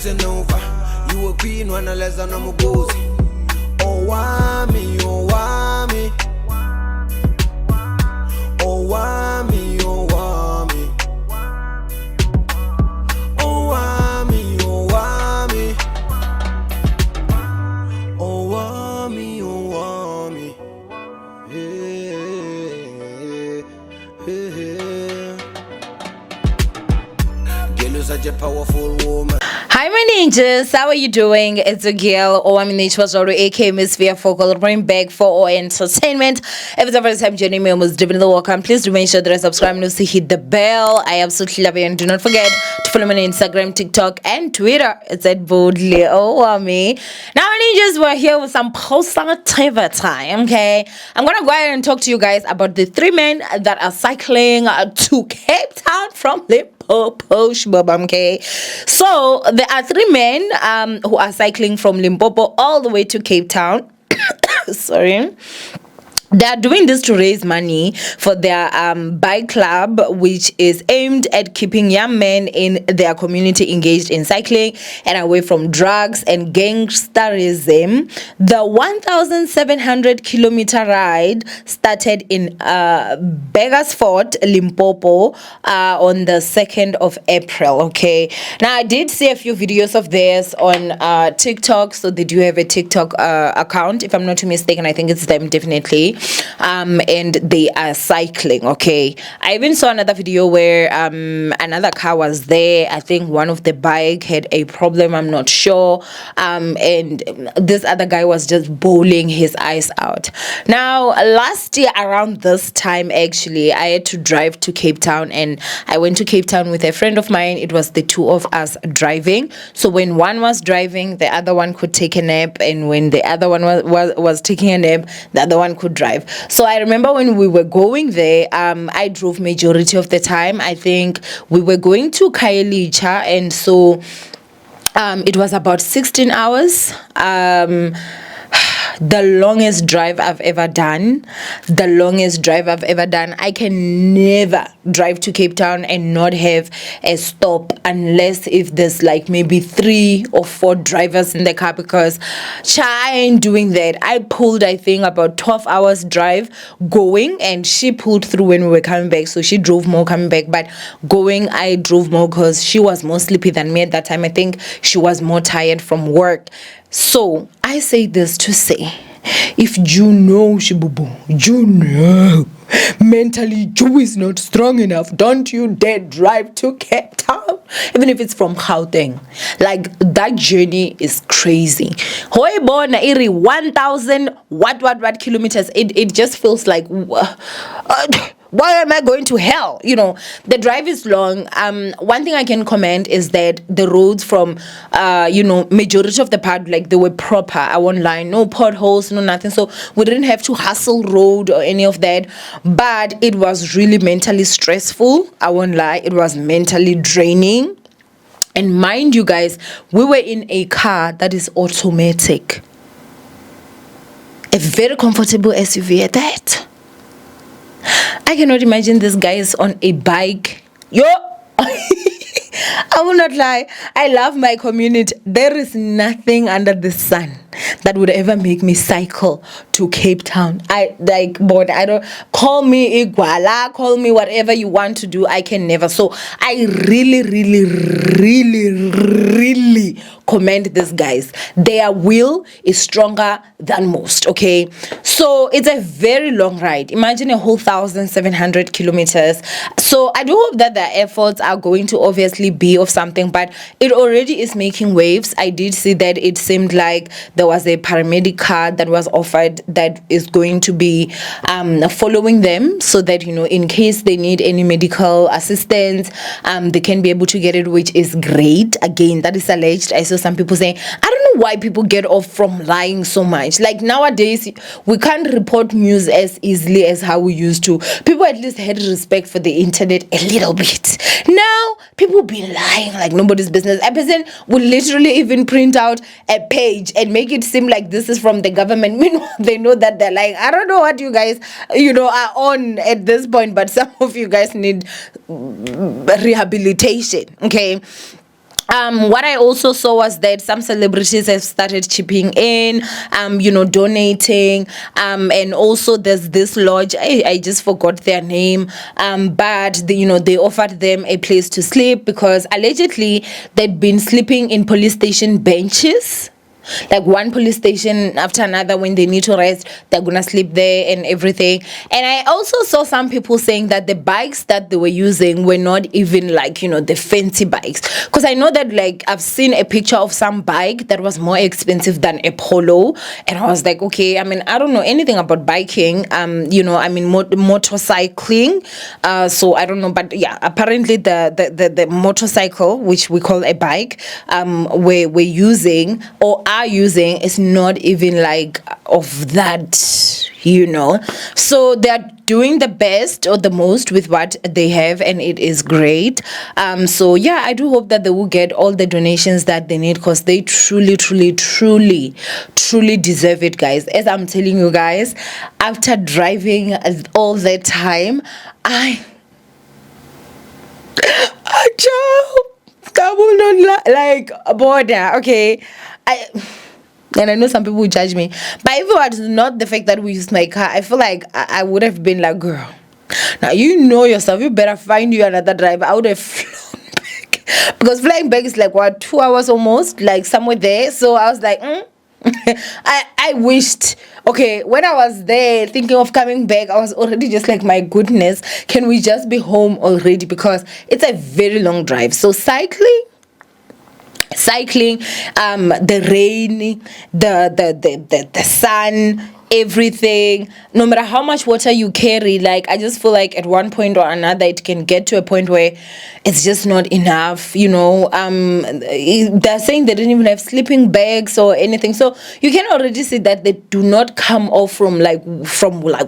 listen over. You a queen when I less than I'm a gozy. Owamie, Owamie. Owamie, Owamie. Owamie, Owamie. Owamie, Owamie. Girl, you're such a powerful woman. Hi my ninjas, how are you doing? It's a girl, Owamie Nature's already aka Miss Via Focal, bring back for our entertainment. If it's the first time joining me, almost giving the welcome. Please do make sure that I subscribe and also hit the bell. I absolutely love you, and do not forget to follow me on Instagram, TikTok, and Twitter. It's at boldly Owamie. Now ninjas, we're here with some positive time. Okay, I'm gonna go ahead and talk to you guys about the 3 men that are cycling to Cape Town from Limpopo. Okay, so there are 3 men who are cycling from Limpopo all the way to Cape Town. Sorry. They are doing this to raise money for their bike club, which is aimed at keeping young men in their community engaged in cycling and away from drugs and gangsterism. The 1,700-kilometer ride started in Beggarsford, Limpopo, on the 2nd of April. Okay, now I did see a few videos of this on TikTok, so they do have a TikTok account, if I'm not mistaken. I think it's them, definitely. And they are cycling. Okay, I even saw another video where another car was there. I think one of the bike had a problem, I'm not sure, and this other guy was just bawling his eyes out. Now last year around this time, actually, I had to drive to Cape Town, and I went to Cape Town with a friend of mine. It was the 2 of us driving, so when one was driving, the other one could take a nap, and when the other one was taking a nap, the other one could drive. So I remember when we were going there, I drove majority of the time. I think we were going to Khayelitsha, and so it was about 16 hours. The longest drive I've ever done. I can never drive to Cape Town and not have a stop, unless if there's like maybe 3 or 4 drivers in the car, because I ain't doing that. I pulled, I think, about 12 hours drive going, and she pulled through when we were coming back, so she drove more coming back, but going I drove more because she was more sleepy than me at that time. I think she was more tired from work. So I say this to say, if you know Shibubu, you know mentally you is not strong enough, don't you dare drive to Cape Town, even if it's from Gauteng. Like, that journey is crazy. Hoi bona iri 1,000 what kilometers. It just feels like why am I going to hell? You know, the drive is long. One thing I can comment is that the roads from, majority of the part, like, they were proper. I won't lie, no potholes, no nothing. So we didn't have to hustle road or any of that. But it was really mentally stressful. I won't lie, it was mentally draining. And mind you guys, we were in a car that is automatic. A very comfortable SUV at that. I cannot imagine this guy is on a bike. Yo! I will not lie. I love my community. There is nothing under the sun that would ever make me cycle to Cape Town. I don't, call me Iguala, call me whatever you want to do. I can never. So I really commend these guys. Their will is stronger than most. Okay, so it's a very long ride. Imagine a whole 1,700 kilometers. So I do hope that their efforts are going to obviously be of something, but it already is making waves. I did see that it seemed like there was a paramedic car that was offered that is going to be following them, so that, you know, in case they need any medical assistance, they can be able to get it, which is great. Again, that is alleged. I saw some people saying, I don't know why people get off from lying so much. Like, nowadays we can't report news as easily as how we used to. People at least had respect for the internet a little bit. Now people be lying like nobody's business. A person will literally even print out a page and make it seem like this is from the government. Meanwhile, they know that they're lying. I don't know what you guys, are on at this point, but some of you guys need rehabilitation. Okay. What I also saw was that some celebrities have started chipping in, donating, and also there's this lodge, I just forgot their name, but they offered them a place to sleep because allegedly they'd been sleeping in police station benches, like one police station after another. When they need to rest, they're gonna sleep there and everything. And I also saw some people saying that the bikes that they were using were not even like the fancy bikes, because I know that like I've seen a picture of some bike that was more expensive than a Polo, and I was like, okay, I mean, I don't know anything about biking, motorcycling, so I don't know, but yeah, apparently the motorcycle, which we call a bike, we're using or are using, is not even like of that, so they're doing the best or the most with what they have, and it is great. So yeah, I do hope that they will get all the donations that they need, because they truly deserve it, guys. As I'm telling you guys, after driving all that time, I will not like border, okay. And I know some people will judge me, but if it was not the fact that we used my car, I feel like I would have been like, girl, now you know yourself, you better find you another driver. I would have flown back, because flying back is like what, 2 hours almost, like somewhere there. So I was like, I wished, okay, when I was there thinking of coming back, I was already just like, my goodness, can we just be home already, because it's a very long drive. So cycling, the rain, the sun, everything, no matter how much water you carry, like I just feel like at one point or another it can get to a point where it's just not enough. They're saying they didn't even have sleeping bags or anything, so you can already see that they do not come off from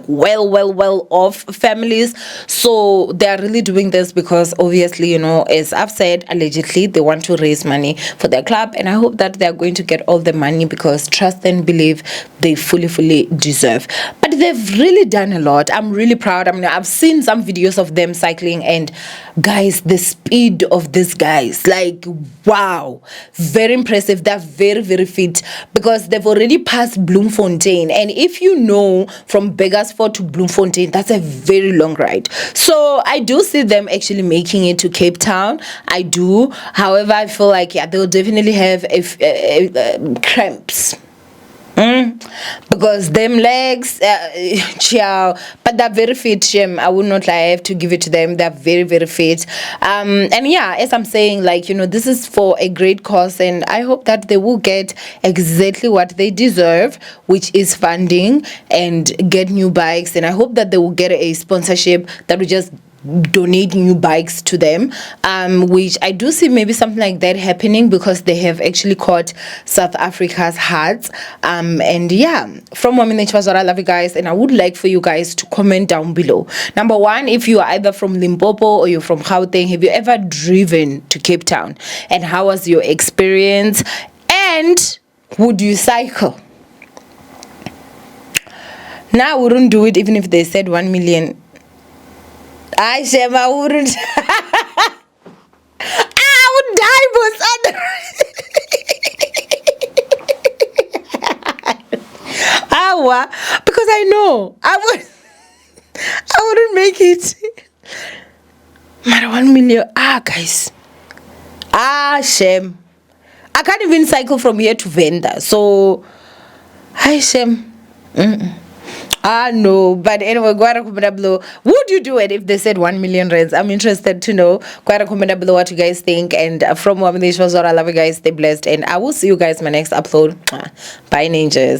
well off families. So they are really doing this because obviously, as I've said, allegedly they want to raise money for their club, and I hope that they're going to get all the money, because trust and believe they fully deserve. But they've really done a lot. I'm really proud. I mean, I've seen some videos of them cycling, and guys, the speed of these guys, like, wow, very impressive. They're very fit, because they've already passed Bloemfontein, and if you know, from Begersfort to Bloemfontein, that's a very long ride. So I do see them actually making it to Cape Town. I do. However, I feel like, yeah, they'll definitely have cramps. Because them legs, ciao, but they're very fit. I would not lie, I have to give it to them. They're very fit. And yeah, as I'm saying, like, this is for a great cause, and I hope that they will get exactly what they deserve, which is funding and get new bikes. And I hope that they will get a sponsorship that will just donate new bikes to them, which I do see maybe something like that happening, because they have actually caught South Africa's hearts. And yeah, from Owamie, I love you guys, and I would like for you guys to comment down below. Number one, if you are either from Limpopo or you're from Gauteng, have you ever driven to Cape Town, and how was your experience, and would you cycle? Now, I wouldn't do it even if they said 1 million. I wouldn't. I would die, boss. Because I know I wouldn't make it. Man, 1 million. Guys. Shame. I can't even cycle from here to Venda. So, shame. No, but anyway, go ahead and comment below. Would you do it if they said 1 million rands? I'm interested to know. Go ahead and comment below what you guys think. And from Owamie, I love you guys. Stay blessed, and I will see you guys in my next upload. Bye, ninjas.